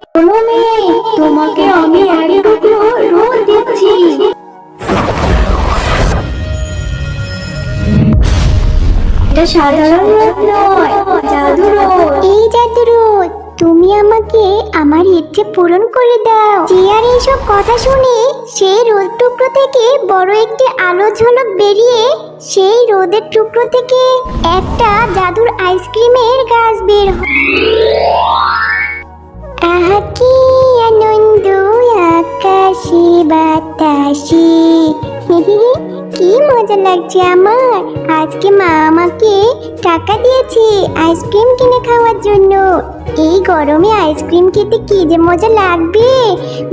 কোনো মেয়ে, তোমাকে আমি এক টুকরো রোদ দিচ্ছি। এটা সাধারণ রোদ নয়, জাদু রোদ। এই জাদু রোদ, তুমি আমাকে আমার ইচ্ছে পূরণ করে দাও। জিয়ার এইসব কথা শুনে সেই রোদ টুকরো থেকে বড় একটি আলো ঝলক বেরিয়ে সেই রোদের টুকরো থেকে একটা জাদুর আইসক্রিমের গাছ বের হয়। আহা কি আনন্দ আকাশে বাতাসে, কি মজা লাগছে আমার। আজকে মা আমাকে টাকা দিয়েছে আইসক্রিম কিনে খাওয়ার জন্য। এই গরমে আইসক্রিম খেতে কি যে মজা লাগবে।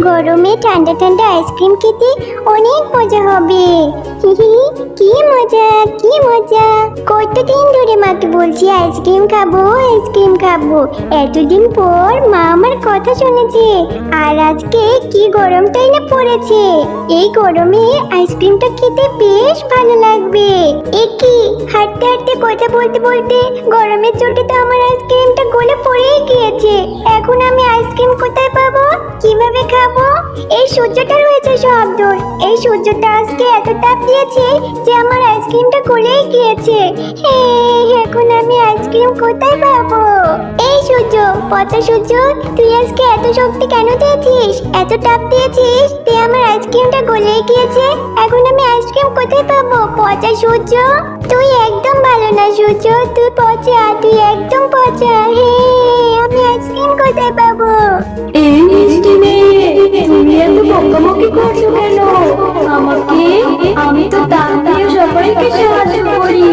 গরমে ঠান্ডা ঠান্ডা আইসক্রিম খেতে অনেক মজা হবে। কি মজা, কি মজা। কতদিন ধরে মাকে বলছি আইসক্রিম খাবো, আইসক্রিম খাবো। এতদিন পর মা আমার কথা শুনেছে। আর আজকে কি গরমটাই না পড়েছে। এই গরমে আইসক্রিমটা খেতে বেশ ভালো লাগবে। কি হাঁটতে হাঁটতে কথা বলতে বলতে গরমের চোটে তো আমার আইসক্রিমটা গলে পড়েই গিয়েছে। এখন আমি আইসক্রিম কোথায় পাবো, কিভাবে খাবো? এই সূর্যটা রয়েছে সব দূর। এই সূর্যটা আজকে এত তাপ দিয়েছে যে আমার আইসক্রিমটা গলেই গিয়েছে। এখন আমি আইসক্রিম কোথায় পাবো? এই সূর্য, পচা সূর্য, তুই আজকে এত শক্তি কেন দিয়েছিস? এত তাপ দিয়েছিস তুই আমার আইসক্রিমটা গলেই গিয়েছে। এখন আমি আইসক্রিম কোথায় পাবো? পচা সূর্য, তুই একদম ভালো না সূর্য, তুই পচা, তুই একদম পচা। আমি আইসক্রিম কোথায় পাবো? এই মিষ্টি মেয়ে, তুমি এত বকাবকি করছো কেন আমাকে? আমি তো দান দিয়ে সবাইকে সাহায্য করি,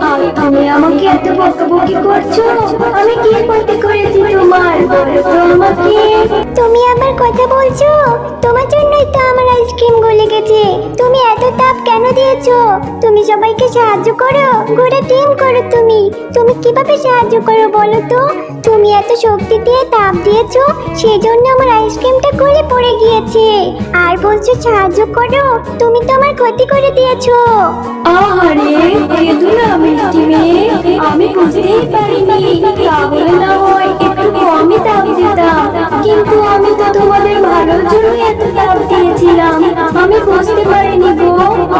আর তুমি আমাকে এত বকাবকি করছো। আমি কি করতে করেছি তোমার? বলো তো আমাকে। তুমি আবার কথা বলছো? তোমার জন্যই তো আমার আইসক্রিম গলে গেছে। তুমি এত তাপ কেন দিয়েছো? তুমি সবাইকে সাহায্য করো, গোটা টিম করো। তুমি কিভাবে সাহায্য করো বলো তো? তুমি এত শক্তি দিয়ে তাপ দিয়েছো, সেই জন্য আমার আইসক্রিমটা গলে পড়ে গিয়েছে। আর বলছো সাহায্য করো? তুমি তো আমার ক্ষতি করে দিয়েছো। আহারে, কেঁদো না মিষ্টি মেয়ে, আমি বুঝতেই পারিনি। তাহলে না হয় একটু কমই তাপ দিতাম, কিন্তু আমি তো তোমাদের ভালোর জন্য এত তাপ দিয়েছিলাম। আমি বুঝতে পারিনি গো,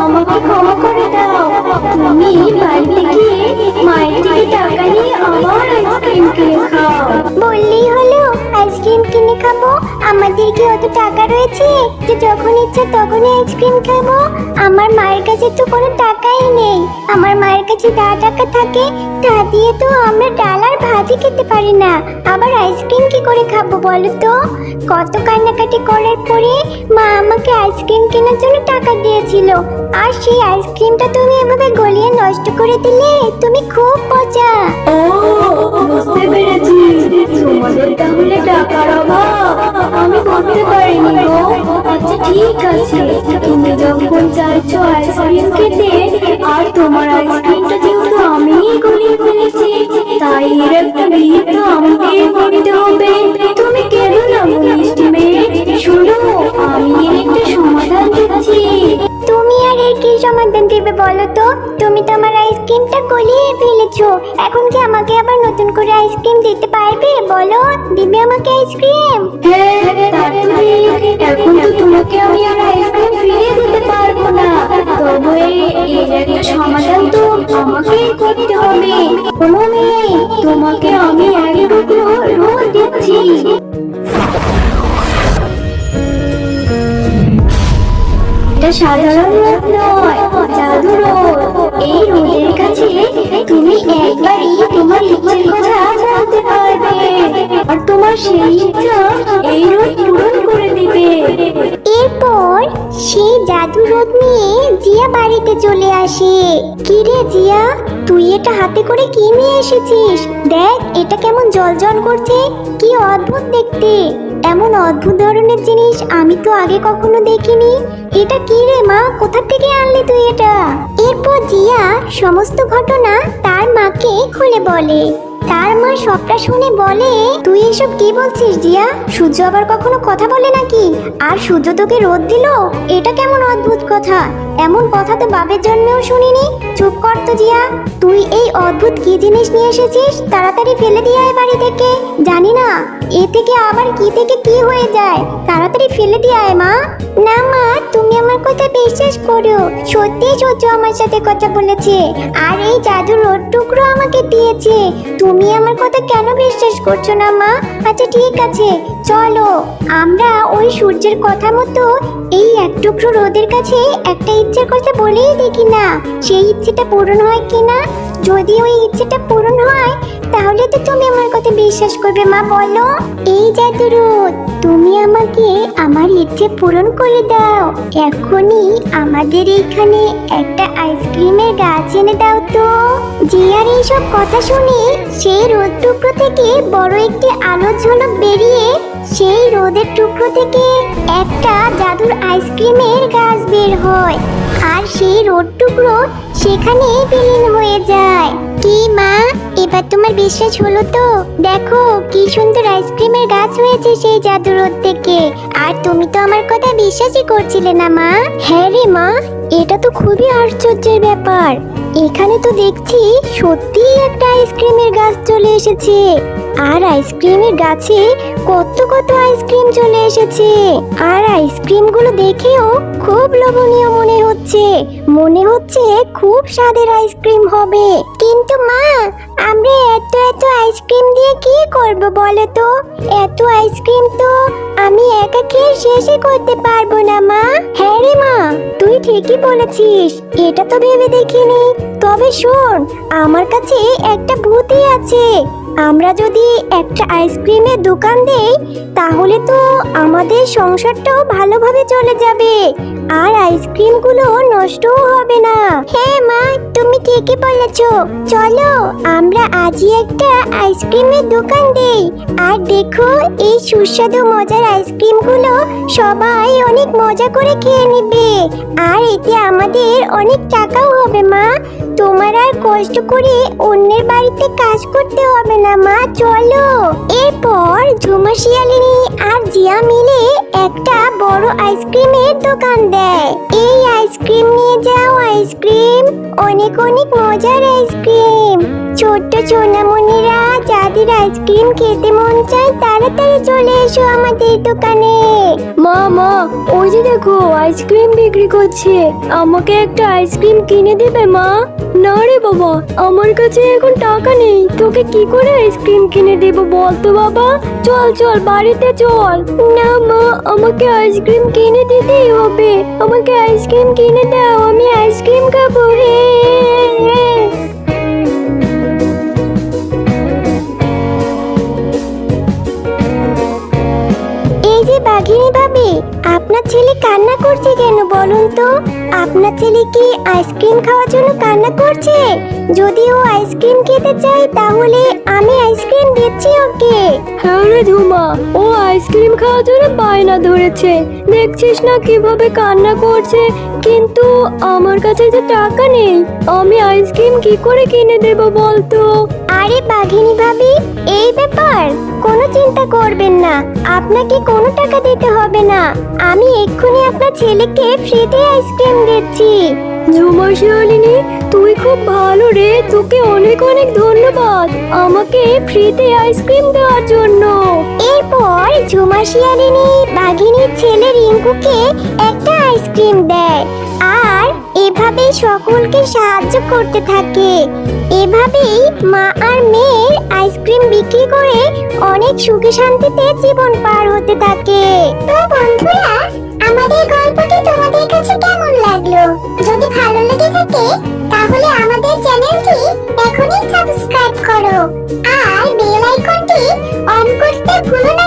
আমাকে ক্ষমা করে দাও। তুমি বাড়িতে গিয়ে মায়ের থেকে টাকা নিয়ে আবার আইসক্রিম কিনে খাও। বললেই হলো আইসক্রিম কিনে খাবো? আমাদের কি অত টাকা রয়েছে যে যখন ইচ্ছা তখনই আইসক্রিম খাবো? আমার মায়ের কাছে তো কোনো টাকাই নেই। আমার মায়ের কাছে যা টাকা থাকে তা দিয়ে তো আমরা ডাল আর ভাজি খেতে পারি না, আবার আইসক্রিম কি করে খাবো বলো তো? কত কান্নাকাটি করার পরে মা আমাকে আইসক্রিম কেনার জন্য টাকা দিয়েছিল, আর সেই আইসক্রিমটা তুমি এভাবে গলিয়ে নষ্ট করে দিলে। তুমি খুব পচা। ও, বুঝতে পেরেছি, তোমাদের তাহলে টাকার অভাব। আমি করতে পারিনি গো। আচ্ছা ঠিক আছে, তুমি যখন চাইছো আইসক্রিম খেতে, আর তোমার আইসক্রিমটা যেহেতু আমিই গলিয়ে ফেলেছি, তাই এর একটা বিল তো আমাকে করতে হবে। তুমি কেঁদো না মিষ্টি মেয়ে, শোনো, আমি এর একটা সমাধান দিচ্ছি। তুমি আর এর কি সমাধান দিবে বলো তো? তুমি তো আমার আইসক্রিমটা গলিয়ে ফেলেছো। এখন কি আমাকে আবার নতুন করে আইসক্রিম দিতে পারবে বলো? দিবে আমাকে আইসক্রিম? হ্যাঁ, তার তো ঠিক। এখন তো তোমাকে আমি আর আইসক্রিম ফিরিয়ে দিতে পারবো না, তবে এর একটা সমাধান তো আমাকেই করতে হবে। কোনো মেয়ে, তোমাকে আমি এক টুকরো রোদ দিচ্ছি। এটা সাধারণ রোদ নয়, জাদু রোদ। এই রোদের কাছে তুমি একবারই তোমার ইচ্ছের কথা বলতে পারবে, আর তোমার সেই ইচ্ছা এই রোদ পূরণ করে দিবে। এরপর সেই জাদু রোদ নিয়ে জিয়া বাড়িতে চলে আসে। কি রে জিয়া, তুই এটা হাতে করে কি নিয়ে এসেছিস? দেখ এটা কেমন জলজল করছে, কি অদ্ভুত দেখতে। এমন অদ্ভুত ধরনের জিনিস আমি তো আগে কখনো দেখিনি। এটা কি রে মা, কোথা থেকে আনলি তুই এটা? এরপর জিয়া সমস্ত ঘটনা তার মাকে খুলে বলে। তার মা সবটা শুনে বলে, তুই এসব কি বলছিস জিয়া? সূর্য আবার কখনো কথা বলে নাকি? আর সূর্য তোকে রোদ দিল? এটা কেমন অদ্ভুত কথা! এমন কথা তো বাপের জন্মেও শুনিনি। চুপ কর তো জিয়া, তুই এই অদ্ভুত কি জিনিস নিয়ে এসেছিস? তাড়াতাড়ি ফেলে দিয়ে আয় বাড়ি থেকে। জানি না এ থেকে আবার কি থেকে কি হয়ে যায়, তাড়াতাড়ি ফেলে দিয়ে আয় মা। না মা, তুমি আমার কথা বিশ্বাস করো, সত্যি সূর্য আমার সাথে কথা বলেছে আর এই জাদুর রোদ টুকরো আমাকে দিয়েছে। তুমি আমার কথা কেন বিশ্বাস করছো না মা? আচ্ছা ঠিক আছে, চলো আমরা ওই সূর্যের কথা মতো এই এক টুকরো রোদের কাছে একটা ইচ্ছের কথা বলেই দেখি না, সেই ইচ্ছেটা পূরণ হয় কিনা। যদি ওই ইচ্ছেটা পূরণ হয় তাহলে তো তুমি আমার কথা বিশ্বাস করবে মা। বলো, এই জাদুর রোদ, তুমি আমাকে আমার ইচ্ছে পূরণ করে দাও। এখনই আমাদের এইখানে একটা আইসক্রিমের গাছ এনে দাও তো। জিয়ার এইসব কথা শুনে সেই রোদ টুকরো থেকে বড় একটি আলোর ঝলক বেরিয়ে সেই রোদের টুকরো থেকে একটা জাদুর আইসক্রিমের গাছ বের হয় আর সেই রোদ টুকরো সেখানে বিলীন হয়ে যায়। কি মা, এবার তোমার বিশ্বাস হলো তো? দেখো কি সুন্দর আইসক্রিমের গাছ হয়েছে সেই জাদুর রোদ থেকে। আর তুমি তো আমার কথা বিশ্বাসই করছিলে না মা। হ্যাঁ রে মা, এটা তো খুবই আশ্চর্যের ব্যাপার। এখানে তো দেখছি সত্যিই একটা আইসক্রিমের গাছ চলে এসেছে। আর আইসক্রিমের গাছে কত কত আইসক্রিম চলে এসেছে। আর আইসক্রিমগুলো দেখেও খুব লোভনীয় মনে হচ্ছে। মনে হচ্ছে খুব স্বাদের আইসক্রিম হবে। কিন্তু মা, আমরা এত এত আইসক্রিম দিয়ে কি করব বলো তো? এত আইসক্রিম তো আমি একা খেয়ে শেষই করতে পারবো না মা। হ্যাঁ রে মা, তুই ঠিকই বলেছিস, এটা তো ভেবে দেখিনি। তবে শোন, আমার কাছে একটা বুদ্ধি আছে। আমরা যদি একটা আইসক্রিমের দোকান দেই তাহলে তো আমাদের সংসারটাও ভালোভাবে চলে যাবে আর আইসক্রিমগুলো নষ্টও হবে না। হ্যাঁ মা, তুমি ঠিকই বলেছো। চলো আমরা আজই একটা আইসক্রিমের দোকান দেই। আর দেখো, এই সুস্বাদু মজার আইসক্রিমগুলো সবাই অনেক মজা করে খেয়ে নেবে আর এতে আমাদের অনেক টাকাও হবে মা। তোমার আর কষ্ট করে অন্যের বাড়িতে কাজ করতে হবে না মা। চলো। এরপর ঝুমা শিয়ালিনী আর জিয়া মিলে একটা বড় আইসক্রিমের দোকান দেয়। এই আইসক্রিম নিয়ে যাও, আইসক্রিম, অনেক অনেক মজার আইসক্রিম। ছোট্ট সোনামণিরা, যাদের আইসক্রিম খেতে মন চায় তাড়াতাড়ি চলে এসো আমাদের দোকানে। মা মা, ওই যে দেখো আইসক্রিম বিক্রি করছে, আমাকে একটা আইসক্রিম কিনে দেবে মা? না রে বাবা, আমার কাছে এখন টাকা নেই, তোকে কি করে আইসক্রিম কিনে দেব বল তো বাবা। চল চল বাড়িতে চল। না মা, আমাকে আইসক্রিম কিনে দিতেই হবে, আমাকে আইসক্রিম কিনে দাও, আমি আইসক্রিম খাবো। এই যে বাঘিনী ভাবি, আপনার ছেলে কান্না করছে কেন বলুন তো? আপনার ছেলে কি আইসক্রিম খাওয়ার জন্য কান্না করছে? যদি ও আইসক্রিম খেতে চায় তাহলে আমি আইসক্রিম দিচ্ছি ওকে। হ্যাঁ রে ঝুমা, ও আইসক্রিম খাওয়ার জন্য বায়না ধরেছে, দেখছিস না কিভাবে কান্না করছে। কিন্তু আমার কাছে যে টাকা নেই, আমি আইসক্রিম কি করে কিনে দেব বলতো? আরে বাঘিনী ভাবি, এই ব্যাপার কোনো চিন্তা করবেন না, আপনাকে কোনো টাকা দিতে হবে না। আমি এক্ষুনি আপনার ছেলেকে ফ্রিতে আইসক্রিম দিচ্ছি। ঝুমা শিয়ালিনী, তুই খুব ভালো রে, তোকে অনেক অনেক ধন্যবাদ আমাকে ফ্রিতে আইসক্রিম দেওয়ার জন্য। এরপর ঝুমা শিয়ালিনী বাঘিনীর ছেলে রিঙ্কুকে একটা আইসক্রিম দেয় আর এভাবেই সকলকে সাহায্য করতে থাকে। এভাবেই মা আর মেয়ের আইসক্রিম বিক্রি করে অনেক সুখে শান্তিতে জীবন পার হতে থাকে। তো বন্ধুরা, আমাদের গল্পটি তোমাদের কাছে কেমন লাগলো? যদি ভালো লেগে থাকে তাহলে আমাদের চ্যানেলটি এখনই সাবস্ক্রাইব করো আর বেল আইকনটি অন করতে ভুলো না।